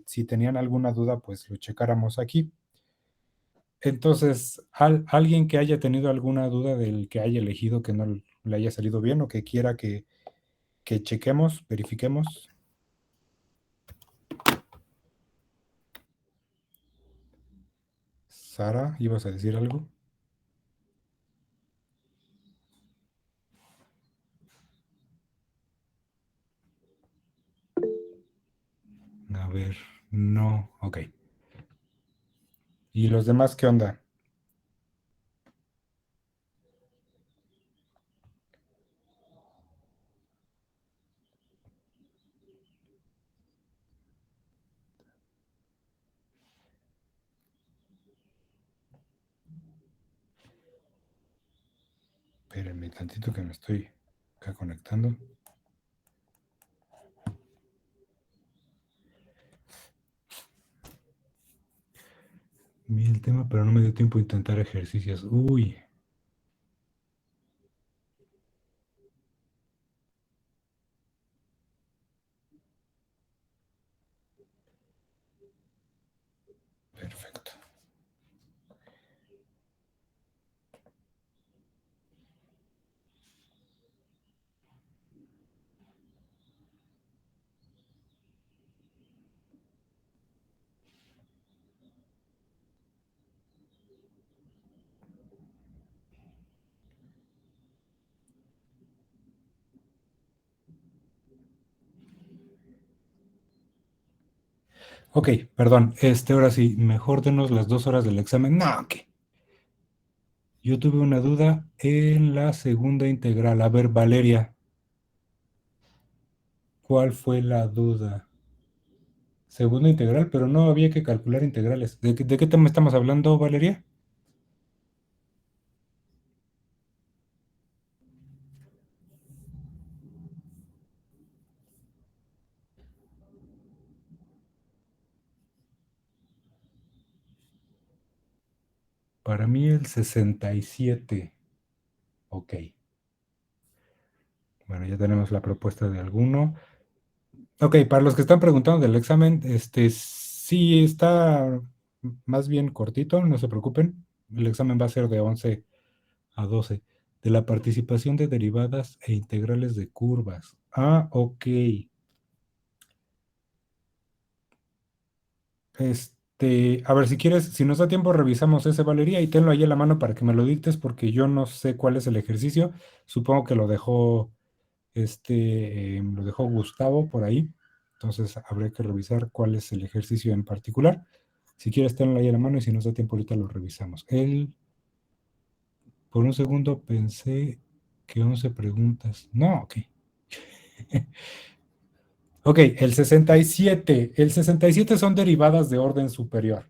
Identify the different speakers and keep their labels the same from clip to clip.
Speaker 1: si tenían alguna duda, pues lo checáramos aquí. Entonces, alguien que haya tenido alguna duda del que haya elegido que no le haya salido bien o que quiera que chequemos, verifiquemos. Sara, ¿ibas a decir algo? A ver, no, ok. ¿Y los demás qué onda? Espérenme tantito que me estoy acá conectando. Vi el tema, pero no me dio tiempo de intentar ejercicios. Uy, perfecto. Ok, perdón. Ahora sí, mejor denos las 2 horas del examen. No, ok. Yo tuve una duda en la segunda integral. A ver, Valeria, ¿cuál fue la duda? Segunda integral, pero no había que calcular integrales. ¿De qué tema estamos hablando, Valeria? Para mí el 67. Ok. Bueno, ya tenemos la propuesta de alguno. Ok, para los que están preguntando del examen, sí está más bien cortito, no se preocupen. El examen va a ser de 11 a 12. De la participación de derivadas e integrales de curvas. Ah, ok. A ver, si quieres, si nos da tiempo, revisamos ese, Valeria, y tenlo ahí en la mano para que me lo dictes, porque yo no sé cuál es el ejercicio. Supongo que lo dejó Gustavo por ahí. Entonces, habría que revisar cuál es el ejercicio en particular. Si quieres, tenlo ahí en la mano y si nos da tiempo, ahorita lo revisamos. Por un segundo pensé que 11 preguntas. No, ok. Ok, el 67. El 67 son derivadas de orden superior.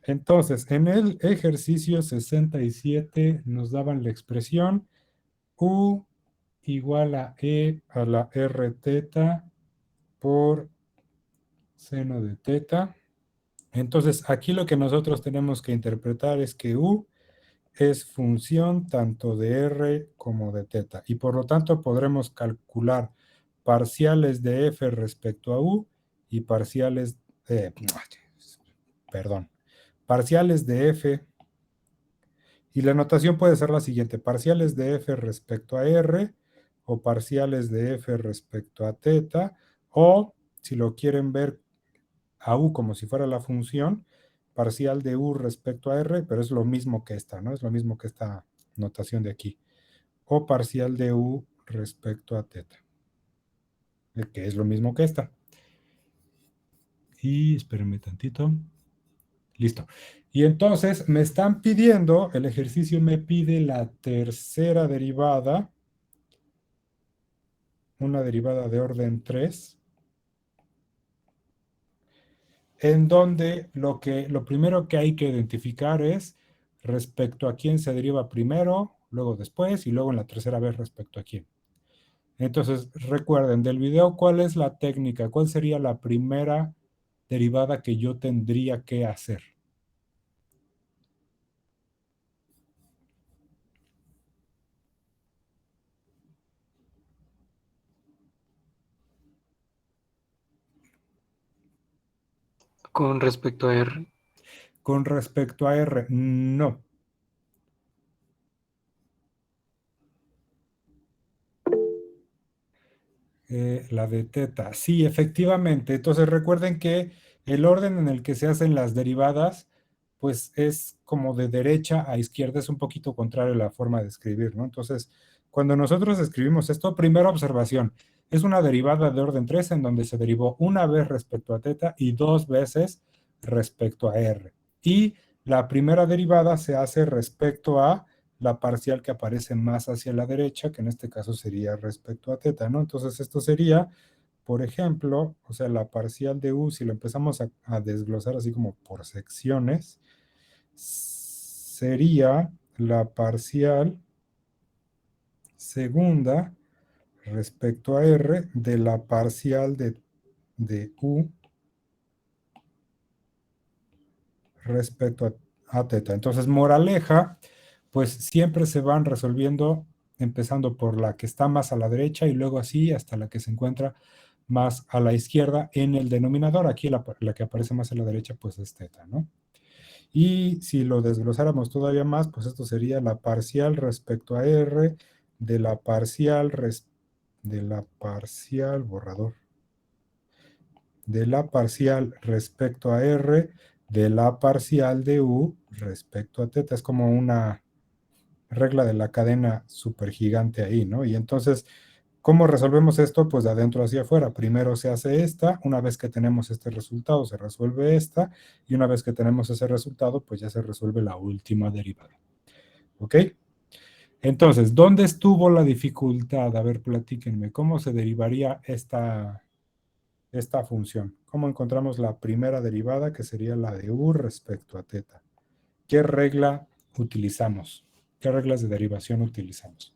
Speaker 1: Entonces, en el ejercicio 67 nos daban la expresión U igual a E a la R teta por seno de teta. Entonces, aquí lo que nosotros tenemos que interpretar es que U es función tanto de R como de teta. Y por lo tanto podremos calcular parciales de F respecto a U y perdón, parciales de F. Y la notación puede ser la siguiente: parciales de F respecto a R o parciales de F respecto a teta, o si lo quieren ver a U como si fuera la función, parcial de U respecto a R, pero es lo mismo que esta, ¿no? Es lo mismo que esta notación de aquí. O parcial de U respecto a teta, que es lo mismo que esta. Y espérenme tantito. Listo. Y entonces me están pidiendo, el ejercicio me pide la tercera derivada, una derivada de orden 3, en donde lo primero que hay que identificar es respecto a quién se deriva primero, luego después y luego en la tercera vez respecto a quién. Entonces, recuerden del video cuál es la técnica, cuál sería la primera derivada que yo tendría que hacer.
Speaker 2: con respecto a R.
Speaker 1: Con respecto a R, no. La de teta. Sí, efectivamente. Entonces recuerden que el orden en el que se hacen las derivadas, pues es como de derecha a izquierda, es un poquito contrario a la forma de escribir, ¿no? Entonces, cuando nosotros escribimos esto, primera observación, es una derivada de orden 3 en donde se derivó una vez respecto a teta y dos veces respecto a r. Y la primera derivada se hace respecto a la parcial que aparece más hacia la derecha, que en este caso sería respecto a teta, ¿no? Entonces esto sería, por ejemplo, o sea, la parcial de u, si lo empezamos a desglosar así como por secciones, sería la parcial segunda respecto a r de la parcial de u respecto a teta. Entonces, moraleja, pues siempre se van resolviendo empezando por la que está más a la derecha y luego así hasta la que se encuentra más a la izquierda en el denominador. Aquí la que aparece más a la derecha pues es teta, ¿no? Y si lo desglosáramos todavía más, pues esto sería la parcial respecto a r de la parcial borrador de la parcial respecto a r de la parcial de u respecto a teta. Es como una regla de la cadena súper gigante ahí, ¿no? Y entonces, ¿cómo resolvemos esto? Pues de adentro hacia afuera. Primero se hace esta, una vez que tenemos este resultado, se resuelve esta, y una vez que tenemos ese resultado, pues ya se resuelve la última derivada. ¿Ok? Entonces, ¿dónde estuvo la dificultad? A ver, platíquenme, ¿cómo se derivaría esta función? ¿Cómo encontramos la primera derivada, que sería la de u respecto a teta? ¿Qué regla utilizamos? ¿Qué reglas de derivación utilizamos?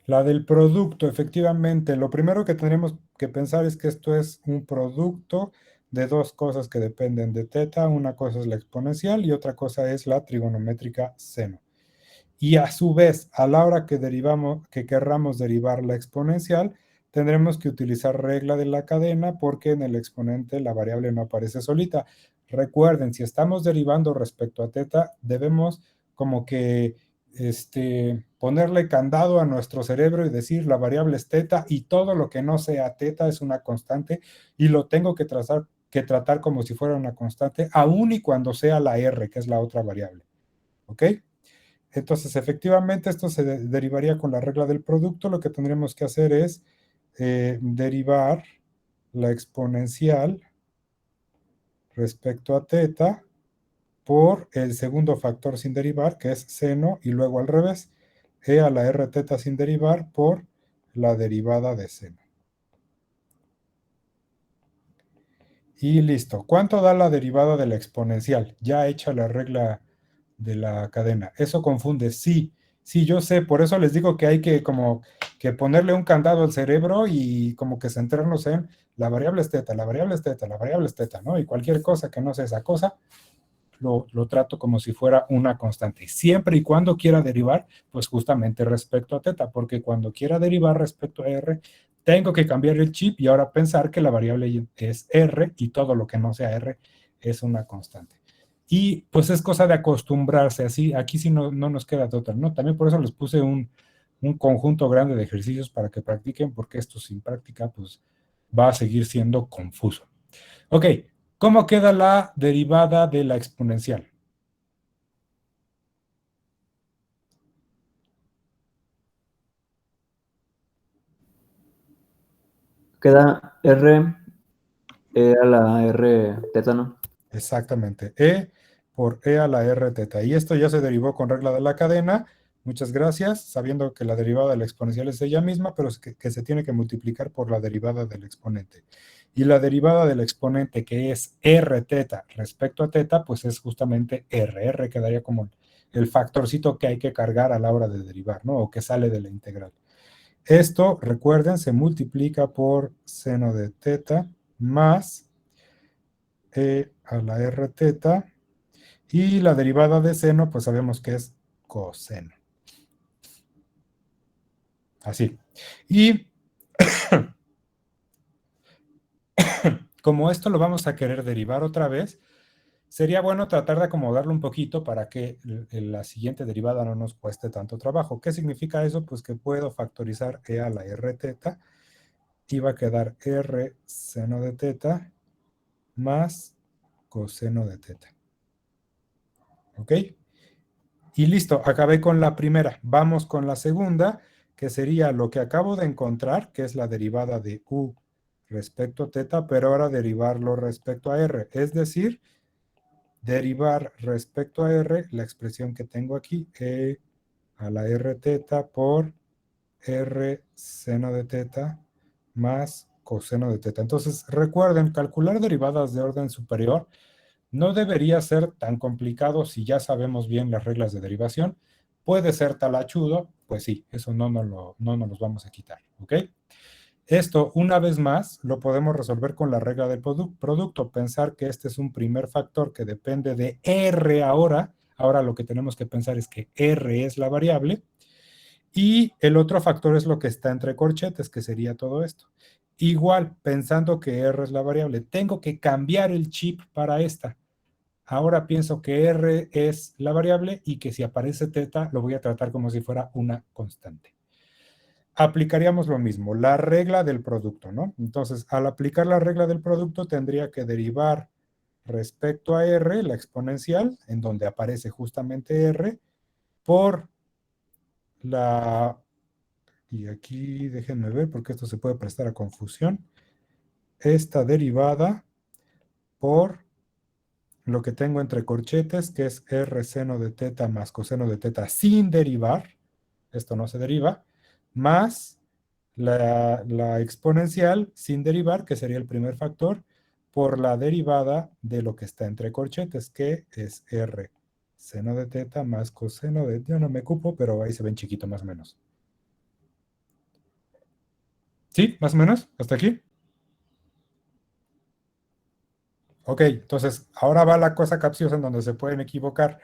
Speaker 1: La del producto, efectivamente. Lo primero que tenemos que pensar es que esto es un producto de dos cosas que dependen de teta. Una cosa es la exponencial y otra cosa es la trigonométrica seno. Y a su vez, a la hora que querramos derivar la exponencial, tendremos que utilizar regla de la cadena porque en el exponente la variable no aparece solita. Recuerden, si estamos derivando respecto a teta, debemos como que ponerle candado a nuestro cerebro y decir la variable es teta y todo lo que no sea teta es una constante y lo tengo que tratar como si fuera una constante, aun y cuando sea la r, que es la otra variable. ¿Ok? Entonces, efectivamente, esto se derivaría con la regla del producto. Lo que tendríamos que hacer es derivar la exponencial respecto a teta por el segundo factor sin derivar, que es seno, y luego al revés, e a la r teta sin derivar por la derivada de seno. Y listo. ¿Cuánto da la derivada de la exponencial? Ya hecha la regla de la cadena. Eso confunde. Sí, sí, yo sé. Por eso les digo que hay que como que ponerle un candado al cerebro y como que centrarnos en la variable es teta, la variable es teta, la variable es teta, ¿no? Y cualquier cosa que no sea esa cosa, lo trato como si fuera una constante. Siempre y cuando quiera derivar, pues justamente respecto a teta, porque cuando quiera derivar respecto a r, tengo que cambiar el chip y ahora pensar que la variable es r y todo lo que no sea r es una constante. Y pues es cosa de acostumbrarse, así, aquí sí no nos queda de otra, ¿no? También por eso les puse un conjunto grande de ejercicios para que practiquen, porque esto sin práctica, pues va a seguir siendo confuso. Ok, ¿cómo queda la derivada de la exponencial?
Speaker 3: Queda R, a la R tétano.
Speaker 1: Exactamente, E por E a la R teta. Y esto ya se derivó con regla de la cadena. Muchas gracias, sabiendo que la derivada de la exponencial es ella misma, pero es que se tiene que multiplicar por la derivada del exponente. Y la derivada del exponente, que es R teta respecto a teta, pues es justamente R. R quedaría como el factorcito que hay que cargar a la hora de derivar, ¿no? O que sale de la integral. Esto, recuerden, se multiplica por seno de teta más e a la r teta, y la derivada de seno, pues sabemos que es coseno. Así. Y como esto lo vamos a querer derivar otra vez, sería bueno tratar de acomodarlo un poquito para que la siguiente derivada no nos cueste tanto trabajo. ¿Qué significa eso? Pues que puedo factorizar e a la r teta y va a quedar r seno de teta más coseno de teta. ¿Ok? Y listo, acabé con la primera. Vamos con la segunda, que sería lo que acabo de encontrar, que es la derivada de u respecto a teta, pero ahora derivarlo respecto a r. Es decir, derivar respecto a r la expresión que tengo aquí, e a la r teta por r seno de teta más coseno de teta. Entonces, recuerden, calcular derivadas de orden superior no debería ser tan complicado si ya sabemos bien las reglas de derivación. Puede ser talachudo, pues sí, eso no nos los vamos a quitar, ¿ok? Esto, una vez más, lo podemos resolver con la regla del producto. Pensar que este es un primer factor que depende de R ahora. Ahora lo que tenemos que pensar es que R es la variable. Y el otro factor es lo que está entre corchetes, que sería todo esto. Igual, pensando que R es la variable, tengo que cambiar el chip para esta. Ahora pienso que R es la variable y que si aparece teta lo voy a tratar como si fuera una constante. Aplicaríamos lo mismo, la regla del producto, ¿no? Entonces, al aplicar la regla del producto, tendría que derivar respecto a R, la exponencial, en donde aparece justamente R, por la... Y aquí déjenme ver, porque esto se puede prestar a confusión. Esta derivada por lo que tengo entre corchetes, que es R seno de teta más coseno de teta sin derivar, esto no se deriva, más la exponencial sin derivar, que sería el primer factor, por la derivada de lo que está entre corchetes, que es R seno de teta más coseno de... Yo no me ocupo, pero ahí se ven chiquito más o menos. ¿Sí? ¿Más o menos? ¿Hasta aquí? Ok, entonces ahora va la cosa capciosa en donde se pueden equivocar.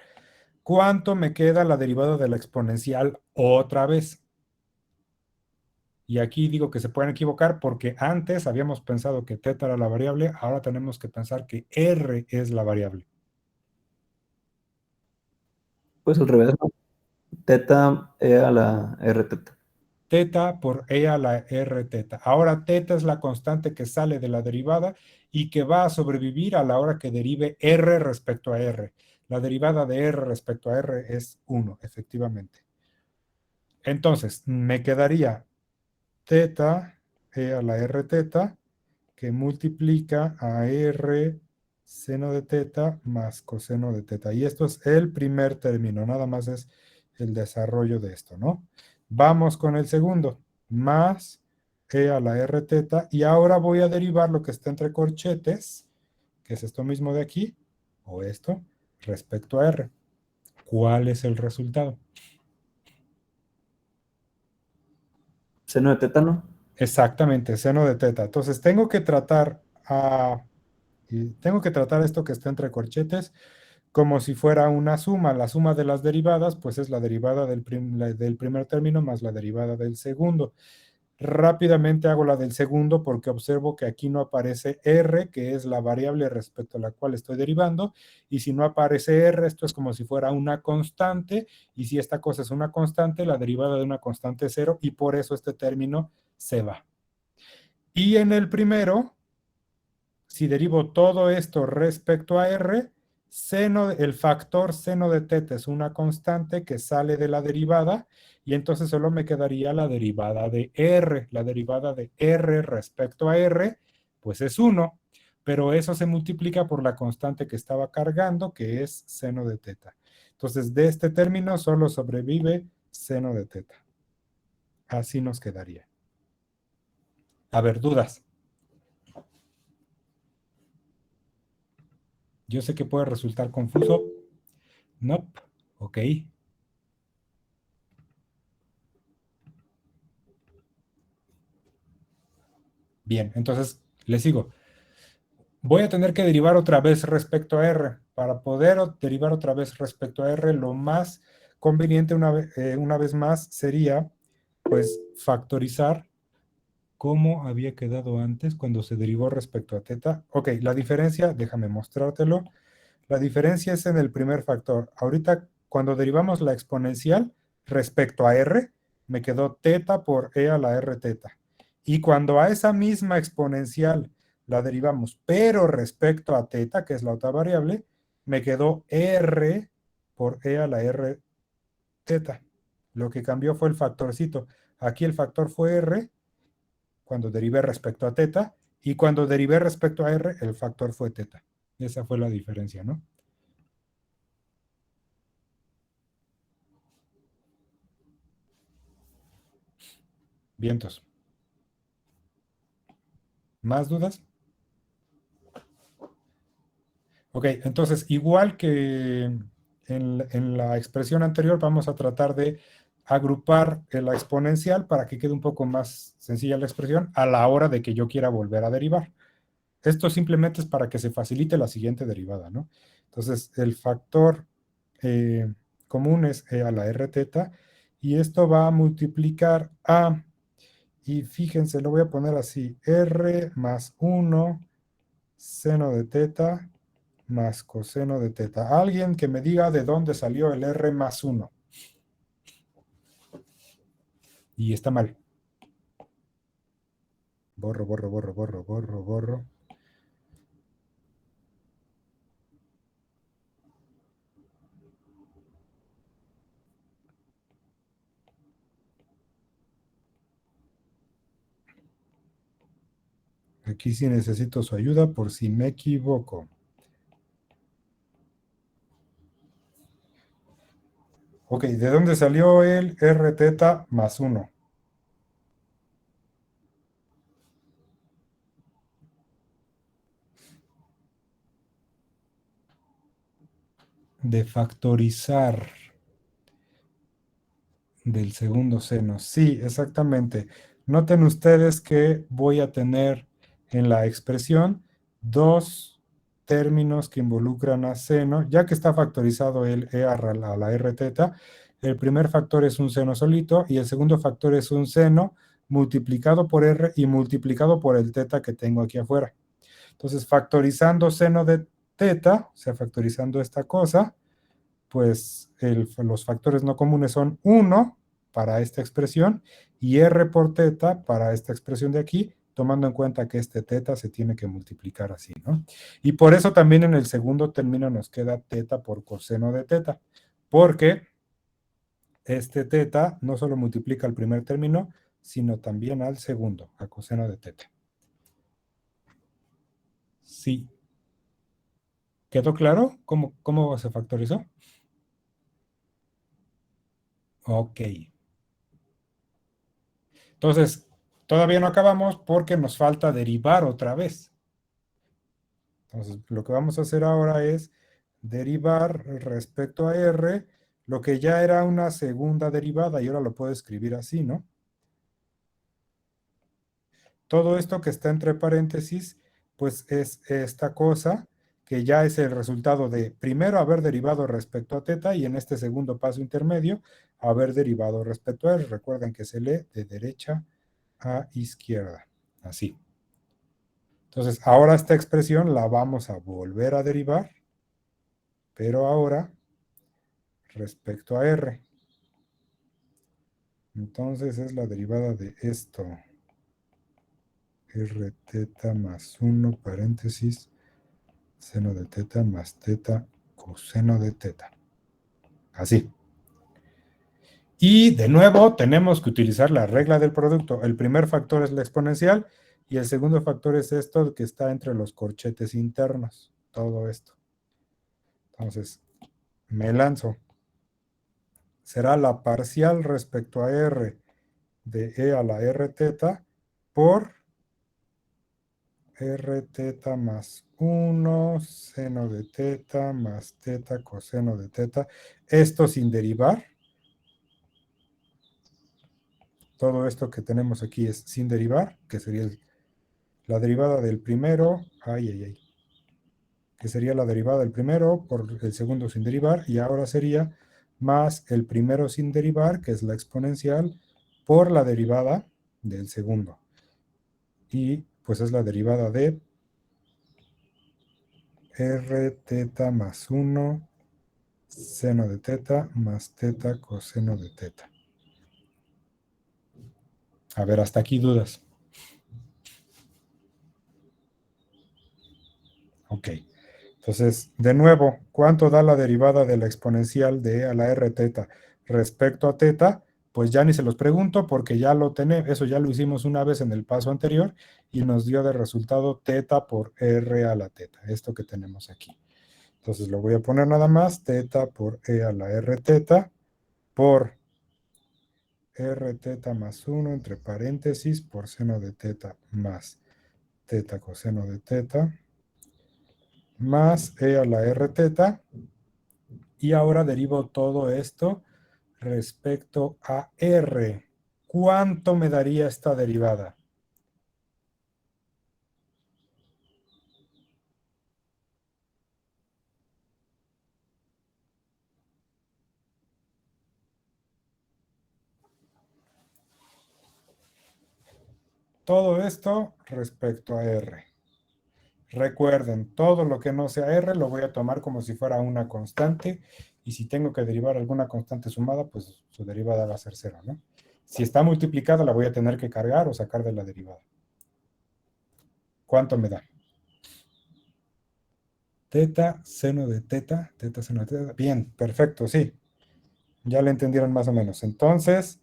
Speaker 1: ¿Cuánto me queda la derivada de la exponencial otra vez? Y aquí digo que se pueden equivocar porque antes habíamos pensado que teta era la variable, ahora tenemos que pensar que r es la variable.
Speaker 3: Pues al revés, ¿no? Teta e a la r teta.
Speaker 1: Teta por e a la r teta. Ahora teta es la constante que sale de la derivada y que va a sobrevivir a la hora que derive r respecto a r. La derivada de r respecto a r es 1, efectivamente. Entonces, me quedaría teta e a la r teta que multiplica a r seno de teta más coseno de teta. Y esto es el primer término, nada más es el desarrollo de esto, ¿no? Vamos con el segundo, más e a la r teta, y ahora voy a derivar lo que está entre corchetes, que es esto mismo de aquí, o esto, respecto a r. ¿Cuál es el resultado?
Speaker 3: Seno de teta, ¿no?
Speaker 1: Exactamente, seno de teta. Entonces tengo que tratar esto que está entre corchetes como si fuera una suma. La suma de las derivadas, pues es la derivada del primer término más la derivada del segundo. Rápidamente hago la del segundo porque observo que aquí no aparece r, que es la variable respecto a la cual estoy derivando, y si no aparece r, esto es como si fuera una constante, y si esta cosa es una constante, la derivada de una constante es 0, y por eso este término se va. Y en el primero, si derivo todo esto respecto a r, el factor seno de teta es una constante que sale de la derivada y entonces solo me quedaría la derivada de r. La derivada de r respecto a r, pues es 1, pero eso se multiplica por la constante que estaba cargando, que es seno de teta. Entonces, de este término solo sobrevive seno de teta. Así nos quedaría. A ver, dudas. Yo sé que puede resultar confuso. Nope. Ok. Bien, entonces le sigo. Voy a tener que derivar otra vez respecto a R. Para poder derivar otra vez respecto a R, lo más conveniente una vez más sería pues factorizar cómo había quedado antes cuando se derivó respecto a teta. Ok, la diferencia, déjame mostrártelo. La diferencia es en el primer factor. Ahorita, cuando derivamos la exponencial respecto a r, me quedó teta por e a la r teta. Y cuando a esa misma exponencial la derivamos, pero respecto a teta, que es la otra variable, me quedó r por e a la r teta. Lo que cambió fue el factorcito. Aquí el factor fue r cuando derivé respecto a teta, y cuando derivé respecto a r, el factor fue teta. Esa fue la diferencia, ¿no? Vientos. ¿Más dudas? Ok, entonces, igual que en la expresión anterior, vamos a tratar de agrupar la exponencial para que quede un poco más sencilla la expresión a la hora de que yo quiera volver a derivar. Esto simplemente es para que se facilite la siguiente derivada, ¿no? Entonces, el factor común es e a la r teta, y esto va a multiplicar a, y fíjense, lo voy a poner así, r más 1 seno de teta más coseno de teta. Alguien que me diga de dónde salió el r más 1. Y está mal. Borro, borro, borro, borro, borro, borro. Aquí sí necesito su ayuda por si me equivoco. Ok, ¿de dónde salió el r teta más 1? De factorizar del segundo seno. Sí, exactamente. Noten ustedes que voy a tener en la expresión dos términos que involucran a seno, ya que está factorizado el e a la r teta. El primer factor es un seno solito y el segundo factor es un seno multiplicado por r y multiplicado por el teta que tengo aquí afuera. Entonces, factorizando seno de teta, o sea, factorizando esta cosa, pues los factores no comunes son 1 para esta expresión y r por teta para esta expresión de aquí, tomando en cuenta que este teta se tiene que multiplicar así, ¿no? Y por eso también en el segundo término nos queda teta por coseno de teta, porque este teta no solo multiplica al primer término, sino también al segundo, a coseno de teta. Sí. ¿Quedó claro cómo se factorizó? Ok. Entonces, todavía no acabamos porque nos falta derivar otra vez. Entonces, lo que vamos a hacer ahora es derivar respecto a r lo que ya era una segunda derivada y ahora lo puedo escribir así, ¿no? Todo esto que está entre paréntesis, pues es esta cosa que ya es el resultado de primero haber derivado respecto a teta y en este segundo paso intermedio haber derivado respecto a r. Recuerden que se lee de derecha a izquierda, así. Entonces, ahora esta expresión la vamos a volver a derivar, pero ahora respecto a r. Entonces es la derivada de esto. R teta más 1 paréntesis seno de teta más teta coseno de teta. Así. Y de nuevo tenemos que utilizar la regla del producto. El primer factor es la exponencial y el segundo factor es esto que está entre los corchetes internos. Todo esto. Entonces, me lanzo. Será la parcial respecto a r de e a la r teta por r teta más 1 seno de teta más teta coseno de teta. Esto sin derivar. Todo esto que tenemos aquí es sin derivar, que sería la derivada del primero, que sería la derivada del primero por el segundo sin derivar, y ahora sería más el primero sin derivar, que es la exponencial, por la derivada del segundo. Y pues es la derivada de r teta más 1 seno de teta más teta coseno de teta. A ver, hasta aquí dudas. Ok. Entonces, de nuevo, ¿cuánto da la derivada de la exponencial de e a la r teta respecto a teta? Pues ya ni se los pregunto porque ya lo tenemos, eso ya lo hicimos una vez en el paso anterior y nos dio de resultado teta por r a la teta, esto que tenemos aquí. Entonces lo voy a poner nada más, teta por e a la r teta por r teta más 1 entre paréntesis por seno de teta más teta coseno de teta más e a la r teta. Y ahora derivo todo esto respecto a r. ¿Cuánto me daría esta derivada? Todo esto respecto a r. Recuerden, todo lo que no sea r lo voy a tomar como si fuera una constante y si tengo que derivar alguna constante sumada, pues su derivada va a ser cero, ¿no? Si está multiplicada, la voy a tener que cargar o sacar de la derivada. ¿Cuánto me da? Teta, seno de teta, teta, seno de teta. Bien, perfecto, sí. Ya le entendieron más o menos. Entonces,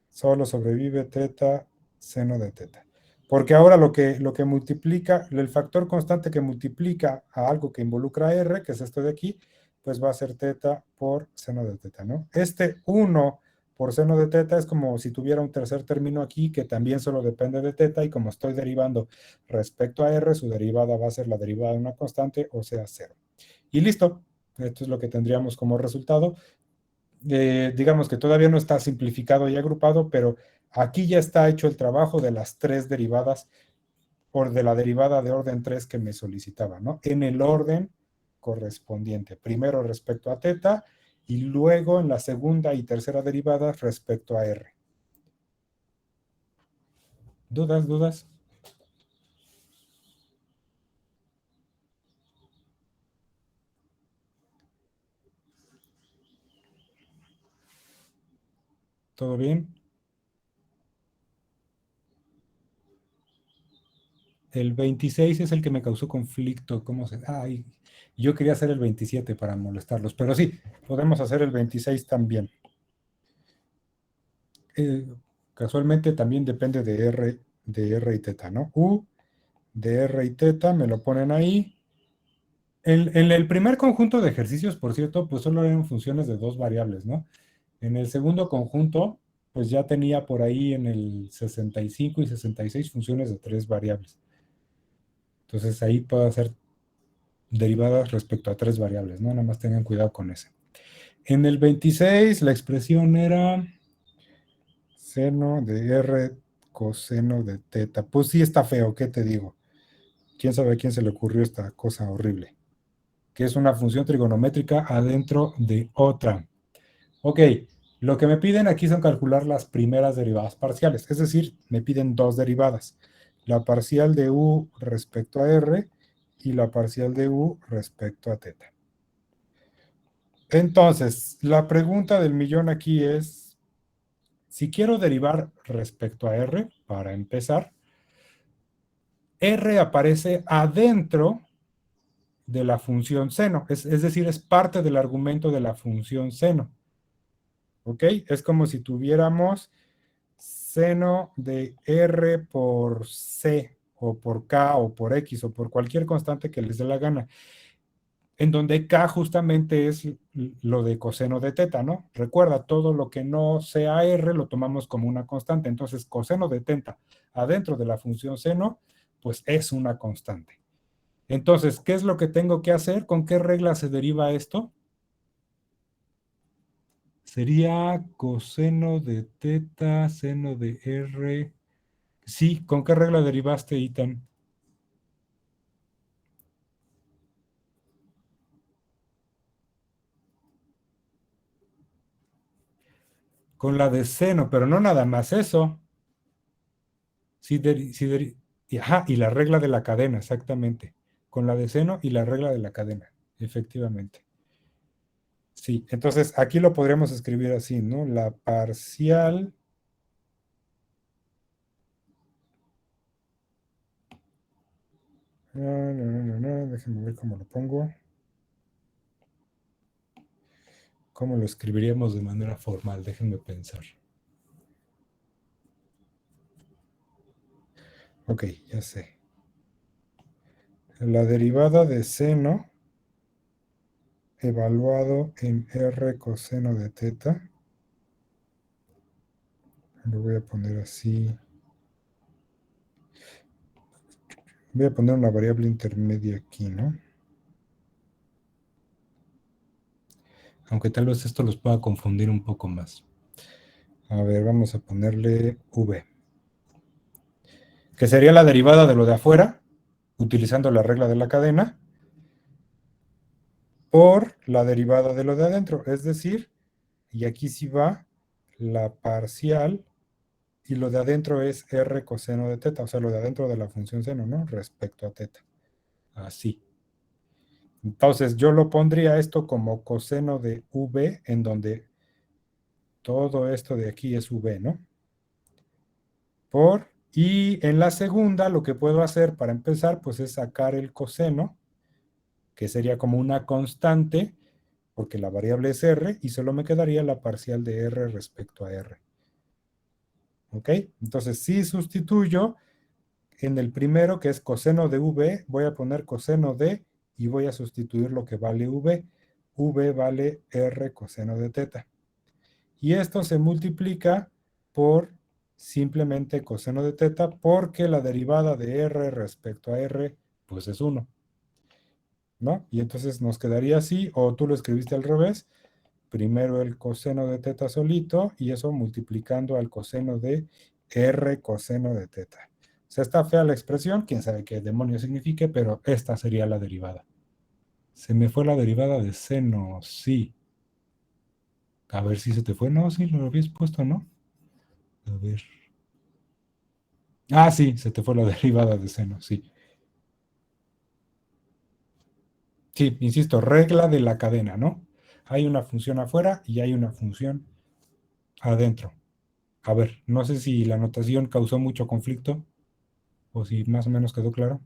Speaker 1: solo sobrevive teta, seno de teta. Porque ahora lo que multiplica, el factor constante que multiplica a algo que involucra r, que es esto de aquí, pues va a ser teta por seno de teta, ¿no? Este 1 por seno de teta es como si tuviera un tercer término aquí que también solo depende de teta y como estoy derivando respecto a r, su derivada va a ser la derivada de una constante, o sea, cero. Y listo. Esto es lo que tendríamos como resultado. Digamos que todavía no está simplificado y agrupado, pero aquí ya está hecho el trabajo de las tres derivadas o de la derivada de orden 3 que me solicitaba, ¿no? En el orden correspondiente. Primero respecto a teta y luego en la segunda y tercera derivada respecto a r. ¿Dudas, dudas? ¿Todo bien? El 26 es el que me causó conflicto. ¿Cómo se? Ay, yo quería hacer el 27 para molestarlos, pero sí, podemos hacer el 26 también. Eh, Casualmente también depende de R y teta, ¿no? U de R y teta, me lo ponen ahí. En el primer conjunto de ejercicios, por cierto, pues solo eran funciones de dos variables, ¿no? En el segundo conjunto, pues ya tenía por ahí en el 65 y 66 funciones de tres variables. Entonces ahí puedo hacer derivadas respecto a tres variables, ¿no? Nada más tengan cuidado con ese. En el 26 la expresión era seno de R coseno de teta. Pues sí está feo, ¿qué te digo? ¿Quién sabe a quién se le ocurrió esta cosa horrible? Que es una función trigonométrica adentro de otra. Ok, lo que me piden aquí son calcular las primeras derivadas parciales, es decir, me piden dos derivadas, la parcial de u respecto a r y la parcial de u respecto a teta. Entonces, la pregunta del millón aquí es, si quiero derivar respecto a r, para empezar, r aparece adentro de la función seno, es decir, es parte del argumento de la función seno. ¿Ok? Es como si tuviéramos seno de r por c, o por k, o por x, o por cualquier constante que les dé la gana, en donde k justamente es lo de coseno de teta, ¿no? Recuerda, todo lo que no sea r lo tomamos como una constante, entonces coseno de teta adentro de la función seno, pues es una constante. Entonces, ¿qué es lo que tengo que hacer? ¿Con qué regla se deriva esto? Sería coseno de teta, seno de r. Sí, ¿con qué regla derivaste, Itan? Con la de seno, pero no nada más eso. Ajá, y la regla de la cadena, exactamente. Con la de seno y la regla de la cadena, efectivamente. Sí, entonces aquí lo podríamos escribir así, ¿no? La parcial. No, no, no, no, no, déjenme ver cómo lo pongo. ¿Cómo lo escribiríamos de manera formal? Déjenme pensar. Ok, ya sé. La derivada de seno evaluado en r coseno de teta. Lo voy a poner así. Voy a poner una variable intermedia aquí, ¿no? Aunque tal vez esto los pueda confundir un poco más. A ver, vamos a ponerle v, que sería la derivada de lo de afuera, utilizando la regla de la cadena, por la derivada de lo de adentro. Es decir, y aquí sí va la parcial, y lo de adentro es r coseno de teta, o sea, lo de adentro de la función seno, ¿no? Respecto a teta. Así. Entonces, yo lo pondría esto como coseno de v, en donde todo esto de aquí es v, ¿no? Y en la segunda, lo que puedo hacer para empezar, pues es sacar el coseno, que sería como una constante, porque la variable es r, y solo me quedaría la parcial de r respecto a r. ¿Ok? Entonces, si sustituyo en el primero, que es coseno de v, voy a poner coseno de, y voy a sustituir lo que vale v. V vale r coseno de teta. Y esto se multiplica por simplemente coseno de teta, porque la derivada de r respecto a r, pues es 1, ¿no? Y entonces nos quedaría así, o tú lo escribiste al revés, primero el coseno de teta solito, y eso multiplicando al coseno de r coseno de teta. O sea, está fea la expresión, quién sabe qué demonios signifique, pero esta sería la derivada. Se me fue la derivada de seno, sí. A ver si se te fue, no, sí, lo habías puesto, ¿no? A ver. Ah, sí, se te fue la derivada de seno, sí. Sí, insisto, regla de la cadena, ¿no? Hay una función afuera y hay una función adentro. A ver, no sé si la notación causó mucho conflicto o si más o menos quedó claro.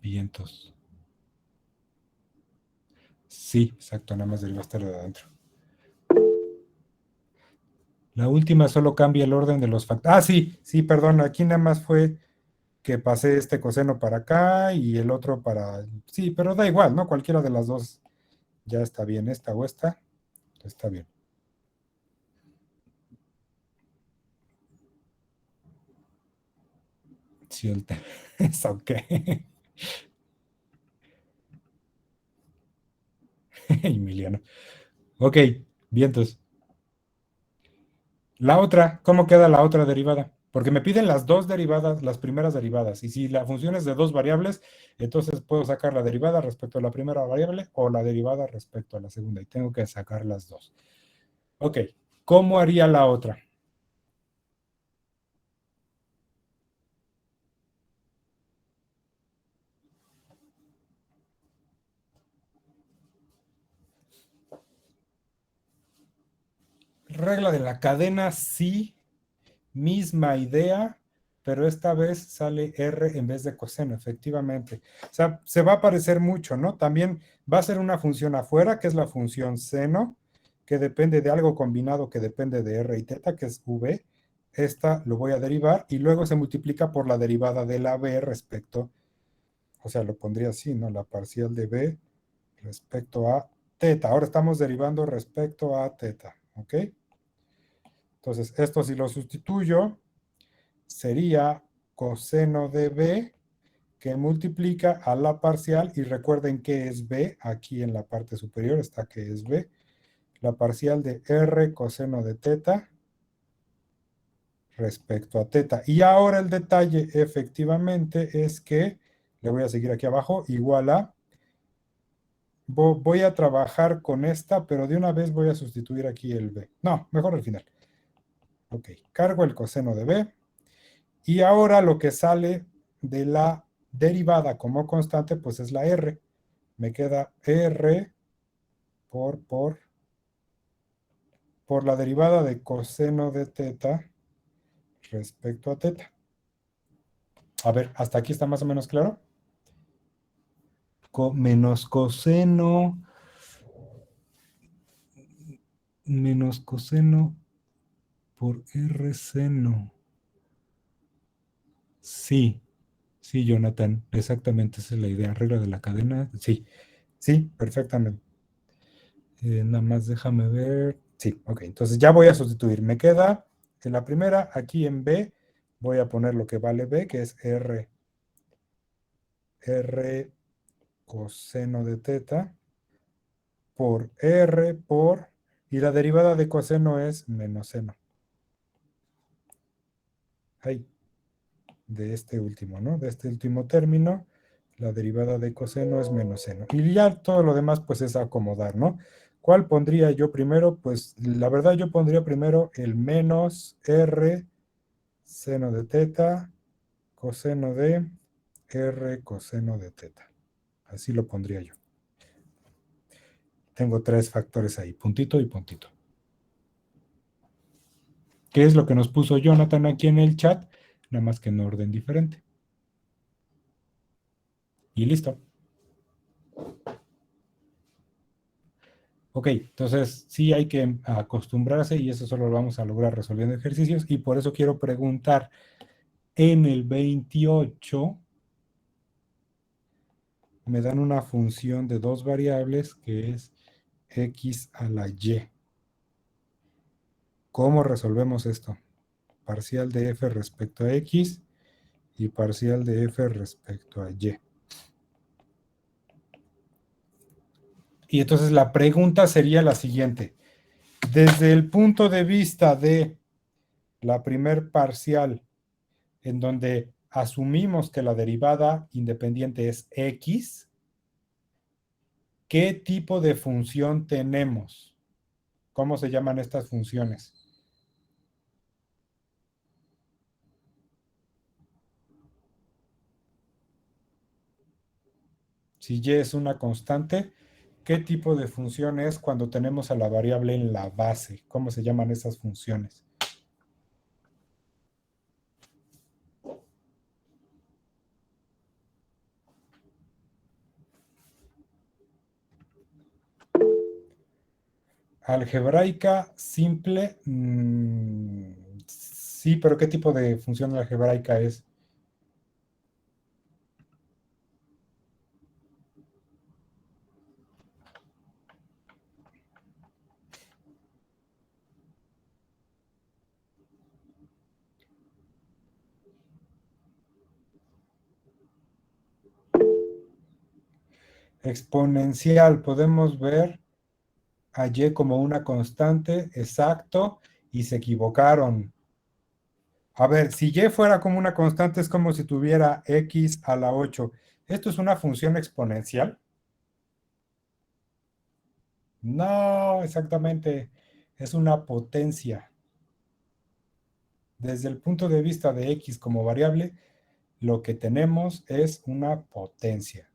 Speaker 1: Vientos. Sí, exacto, nada más derivaste lo de adentro. La última solo cambia el orden de los factores. Ah, sí, sí, perdón, aquí nada más fue que pasé este coseno para acá y el otro para... Sí, pero da igual, ¿no? Cualquiera de las dos ya está bien, esta o esta, está bien. Sí, es ok. Emiliano. Ok, vientos. La otra, ¿cómo queda la otra derivada? Porque me piden las dos derivadas, las primeras derivadas. Y si la función es de dos variables, entonces puedo sacar la derivada respecto a la primera variable o la derivada respecto a la segunda. Y tengo que sacar las dos. Ok, ¿cómo haría la otra? Regla de la cadena, sí, misma idea, pero esta vez sale R en vez de coseno, efectivamente. O sea, se va a parecer mucho, ¿no? También va a ser una función afuera, que es la función seno, que depende de algo combinado que depende de R y teta, que es V. Esta lo voy a derivar y luego se multiplica por la derivada de la B respecto, o sea, lo pondría así, ¿no? La parcial de B respecto a teta. Ahora estamos derivando respecto a teta, ¿ok? Entonces, esto si lo sustituyo, sería coseno de b que multiplica a la parcial, y recuerden que es b, aquí en la parte superior está que es b, la parcial de r coseno de teta respecto a teta. Y ahora el detalle efectivamente es que, le voy a seguir aquí abajo, igual a voy a trabajar con esta, pero de una vez voy a sustituir aquí el b. No, mejor al final. Ok, cargo el coseno de b. Y ahora lo que sale de la derivada como constante, pues es la r. Me queda r por la derivada de coseno de teta respecto a teta. A ver, ¿hasta aquí está más o menos claro? Menos coseno por r seno. Sí, sí, Jonathan, exactamente esa es la idea. Regla de la cadena, sí, sí, perfectamente. Nada más déjame ver. Sí, ok, entonces ya voy a sustituir. Me queda en la primera, aquí en B, voy a poner lo que vale B, que es R coseno de teta por R por, y la derivada de coseno es menos seno. Ahí, de este último, ¿no? De este último término, la derivada de coseno es menos seno. Y ya todo lo demás, pues es acomodar, ¿no? ¿Cuál pondría yo primero? Pues la verdad yo pondría primero el menos R seno de teta coseno de R coseno de teta. Así lo pondría yo. Tengo tres factores ahí, puntito y puntito. ¿Qué es lo que nos puso Jonathan aquí en el chat? Nada más que en orden diferente. Y listo. Ok, entonces sí hay que acostumbrarse y eso solo lo vamos a lograr resolviendo ejercicios y por eso quiero preguntar, en el 28 me dan una función de dos variables que es x a la y. ¿Cómo resolvemos esto? Parcial de f respecto a x y parcial de f respecto a y. Y entonces la pregunta sería la siguiente. Desde el punto de vista de la primer parcial, en donde asumimos que la derivada independiente es x, ¿qué tipo de función tenemos? ¿Cómo se llaman estas funciones? Si y es una constante, ¿qué tipo de función es cuando tenemos a la variable en la base? ¿Cómo se llaman esas funciones? Algebraica simple. Sí, pero ¿qué tipo de función algebraica es? Exponencial. Podemos ver a y como una constante, exacto, y se equivocaron. A ver, si y fuera como una constante, es como si tuviera x a la 8. ¿Esto es una función exponencial? No, exactamente. Es una potencia. Desde el punto de vista de x como variable, lo que tenemos es una potencia.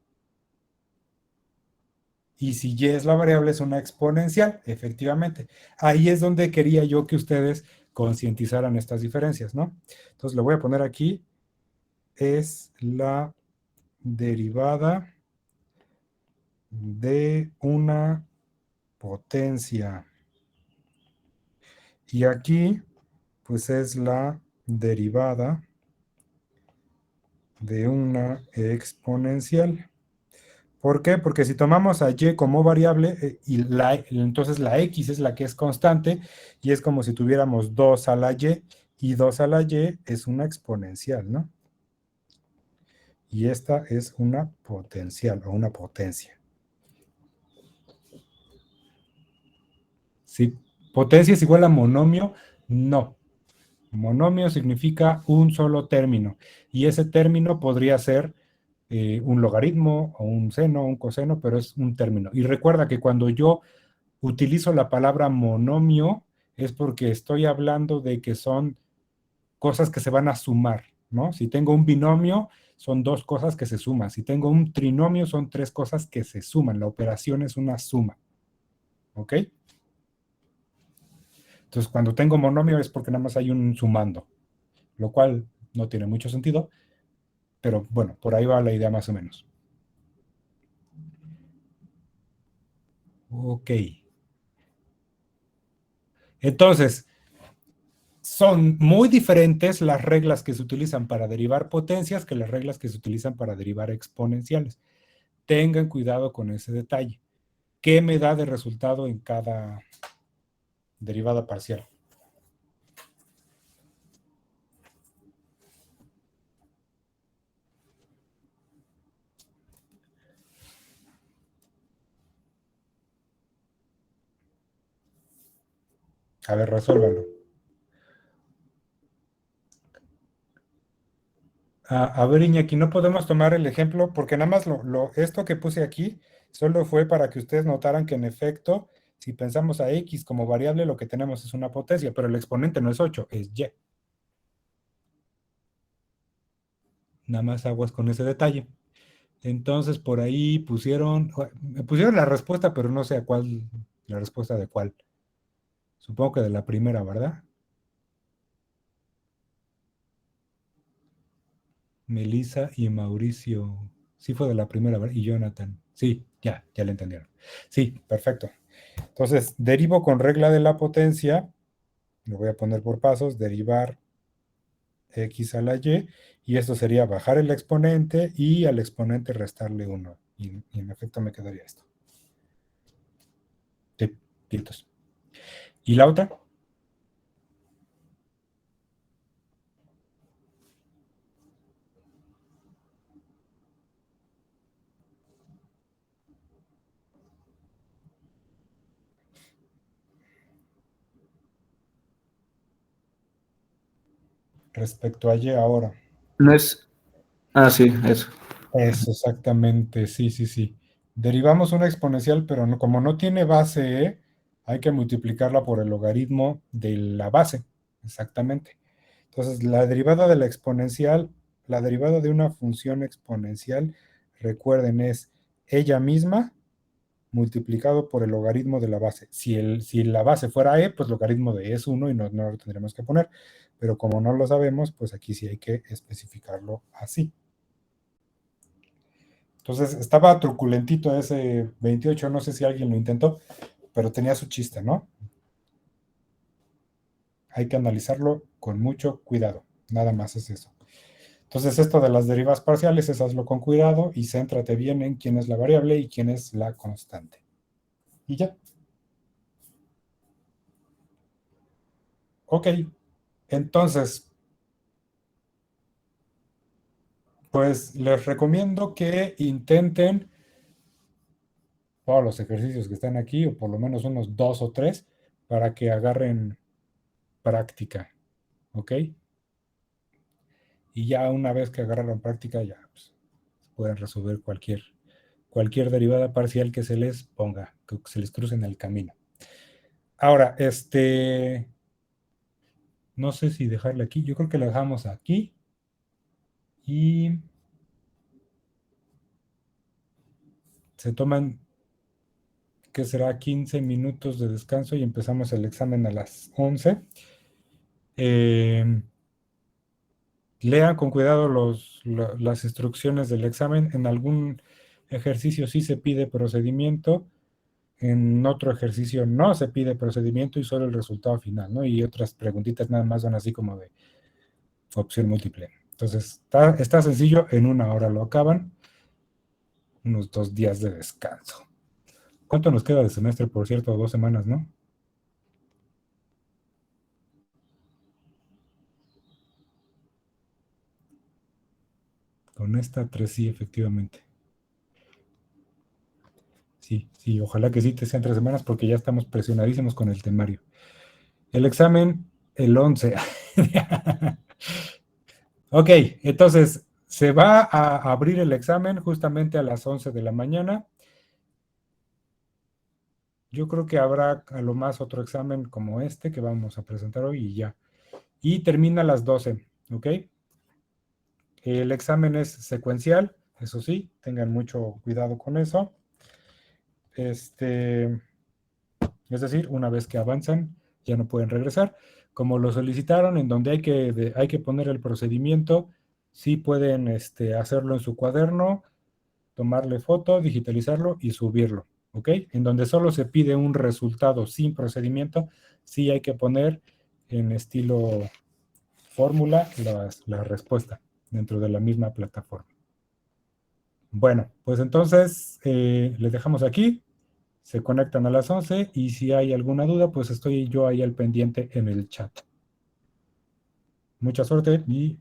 Speaker 1: Y si y es la variable, es una exponencial, efectivamente. Ahí es donde quería yo que ustedes concientizaran estas diferencias, ¿no? Entonces le voy a poner aquí, es la derivada de una potencia. Y aquí, pues es la derivada de una exponencial. ¿Por qué? Porque si tomamos a y como variable, entonces la x es la que es constante, y es como si tuviéramos 2 a la y 2 a la y es una exponencial, ¿no? Y esta es una potencial o una potencia. Si potencia es igual a monomio, no. Monomio significa un solo término, y ese término podría ser un logaritmo o un seno o un coseno, pero es un término. Y recuerda que cuando yo utilizo la palabra monomio es porque estoy hablando de que son cosas que se van a sumar, ¿no? Si tengo un binomio, son dos cosas que se suman. Si tengo un trinomio, son tres cosas que se suman. La operación es una suma, ¿ok? Entonces, cuando tengo monomio es porque nada más hay un sumando, lo cual no tiene mucho sentido, pero bueno, por ahí va la idea más o menos. Ok. Entonces, son muy diferentes las reglas que se utilizan para derivar potencias que las reglas que se utilizan para derivar exponenciales. Tengan cuidado con ese detalle. ¿Qué me da de resultado en cada derivada parcial? A ver, resuélvanlo. A ver, Iñaki, no podemos tomar el ejemplo porque nada más esto que puse aquí solo fue para que ustedes notaran que en efecto, si pensamos a X como variable, lo que tenemos es una potencia, pero el exponente no es 8, es Y. Nada más aguas con ese detalle. Entonces, por ahí me pusieron la respuesta, pero no sé a cuál, la respuesta de cuál. Supongo que de la primera, ¿verdad? Melissa y Mauricio. Sí fue de la primera, ¿verdad? Y Jonathan. Sí, ya le entendieron. Sí, perfecto. Entonces, derivo con regla de la potencia, lo voy a poner por pasos, derivar x a la y esto sería bajar el exponente y al exponente restarle 1. Y en efecto me quedaría esto. De pitos. ¿Y la otra? Respecto a y ahora.
Speaker 3: No es. Ah, sí, eso.
Speaker 1: Eso, exactamente, sí. Derivamos una exponencial, pero como no tiene base e, hay que multiplicarla por el logaritmo de la base, exactamente. Entonces, la derivada de la exponencial, la derivada de una función exponencial, recuerden, es ella misma multiplicado por el logaritmo de la base. Si la base fuera e, pues logaritmo de e es 1 y no lo tendremos que poner. Pero como no lo sabemos, pues aquí sí hay que especificarlo así. Entonces estaba truculentito ese 28, no sé si alguien lo intentó, pero tenía su chiste, ¿no? Hay que analizarlo con mucho cuidado, nada más es eso. Entonces esto de las derivas parciales, es hazlo con cuidado y céntrate bien en quién es la variable y quién es la constante. Y ya. Ok, entonces, pues les recomiendo que intenten todos los ejercicios que están aquí, o por lo menos unos 2 o 3, para que agarren práctica, ¿ok? Y ya una vez que agarraron práctica, ya pues, pueden resolver cualquier derivada parcial que se les ponga, que se les cruce en el camino. Ahora, no sé si dejarla aquí, yo creo que la dejamos aquí y se toman, que será 15 minutos de descanso y empezamos el examen a las 11. Lean con cuidado las instrucciones del examen. En algún ejercicio sí se pide procedimiento, en otro ejercicio no se pide procedimiento y solo el resultado final, ¿no? Y otras preguntitas nada más son así como de opción múltiple. Entonces, está sencillo, en 1 hora lo acaban, unos 2 días de descanso. ¿Cuánto nos queda de semestre, por cierto? 2 semanas, ¿no? Con esta 3 sí, efectivamente. Sí, ojalá que sí te sean 3 semanas porque ya estamos presionadísimos con el temario. El examen, el 11. Ok, entonces, Se va a abrir el examen justamente a las 11 de la mañana. Yo creo que habrá a lo más otro examen como este que vamos a presentar hoy y ya. Y termina a las 12, ¿ok? El examen es secuencial, eso sí, tengan mucho cuidado con eso. Este, es decir, una vez que avanzan, ya no pueden regresar. Como lo solicitaron, en donde hay que poner el procedimiento, sí pueden hacerlo en su cuaderno, tomarle foto, digitalizarlo y subirlo, ¿ok? En donde solo se pide un resultado sin procedimiento, sí hay que poner en estilo fórmula la respuesta dentro de la misma plataforma. Bueno, pues entonces les dejamos aquí, se conectan a las 11 y si hay alguna duda, pues estoy yo ahí al pendiente en el chat. Mucha suerte y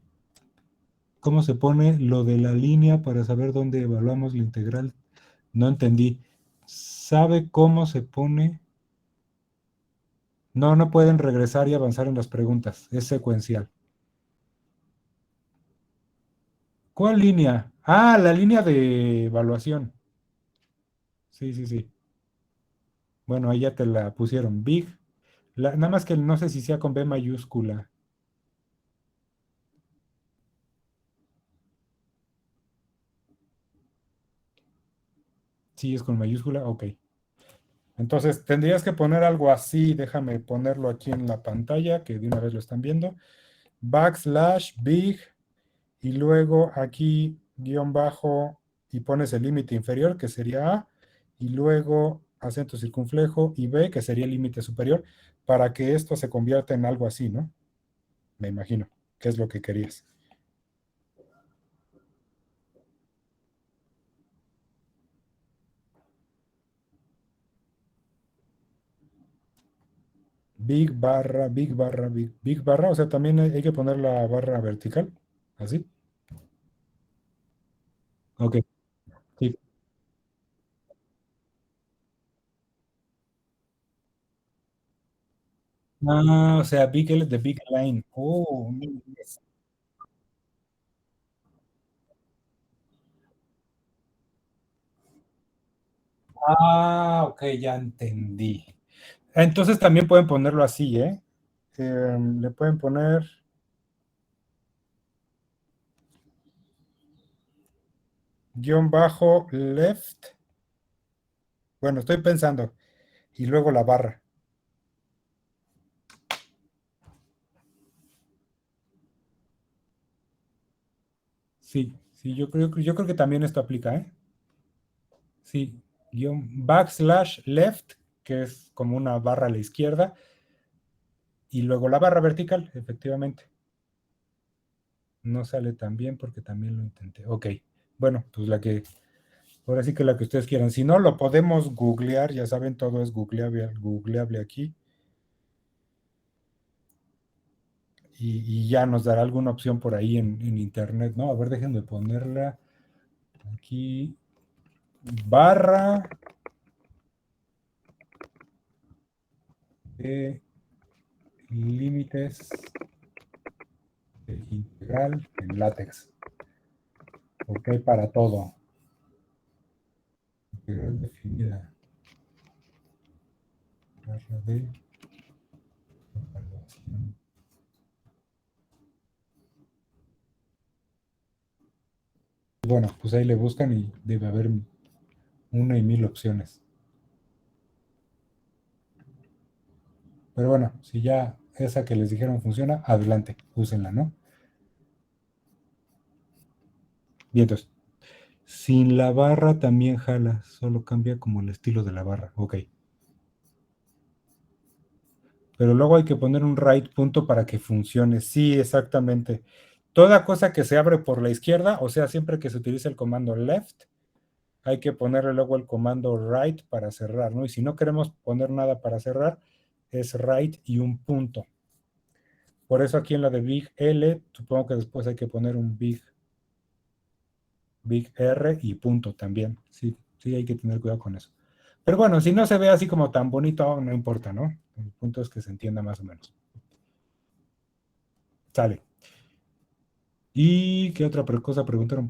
Speaker 1: ¿cómo se pone lo de la línea para saber dónde evaluamos la integral? No entendí. ¿Sabe cómo se pone? No, no pueden regresar y avanzar en las preguntas. Es secuencial. ¿Cuál línea? Ah, la línea de evaluación. Sí, sí, sí. Bueno, ahí ya te la pusieron. Big. Nada más que no sé si sea con B mayúscula. Sí, es con mayúscula. Ok. Entonces tendrías que poner algo así. Déjame ponerlo aquí en la pantalla, que de una vez lo están viendo. Backslash big y luego aquí guión bajo y pones el límite inferior, que sería A, y luego acento circunflejo y B, que sería el límite superior, para que esto se convierta en algo así, ¿no? Me imagino, que es lo que querías. Big barra, o sea, también hay que poner la barra vertical, así. Ok, sí. Ah, o sea, Big L de Big Line. Oh, yes. Ah, ok, ya entendí. Entonces también pueden ponerlo así, ¿eh? Le pueden poner guión bajo left. Bueno, estoy pensando. Y luego la barra. Sí, sí, yo creo que también esto aplica, ¿eh? Sí, guión backslash left, que es como una barra a la izquierda, y luego la barra vertical, efectivamente. No sale tan bien porque también lo intenté. Ok, bueno, pues ahora sí que la que ustedes quieran. Si no, lo podemos googlear, ya saben, todo es googleable aquí. Y ya nos dará alguna opción por ahí en internet, ¿no? A ver, déjenme ponerla aquí. Barra de límites de integral en látex. Porque hay para todo. Integral definida. Barra de evaluación. Bueno, pues ahí le buscan y debe haber una y mil opciones. Pero bueno, si ya esa que les dijeron funciona, adelante, úsenla, ¿no? Bien, entonces, sin la barra también jala, solo cambia como el estilo de la barra. Ok. Pero luego hay que poner un right punto para que funcione. Sí, exactamente. Toda cosa que se abre por la izquierda, o sea, siempre que se utiliza el comando left, hay que ponerle luego el comando right para cerrar, ¿no? Y si no queremos poner nada para cerrar, es right y un punto. Por eso aquí en la de Big L, supongo que después hay que poner un Big R y punto también. Sí, sí, hay que tener cuidado con eso. Pero bueno, si no se ve así como tan bonito, no importa, ¿no? El punto es que se entienda más o menos. Sale. ¿Y qué otra cosa preguntaron por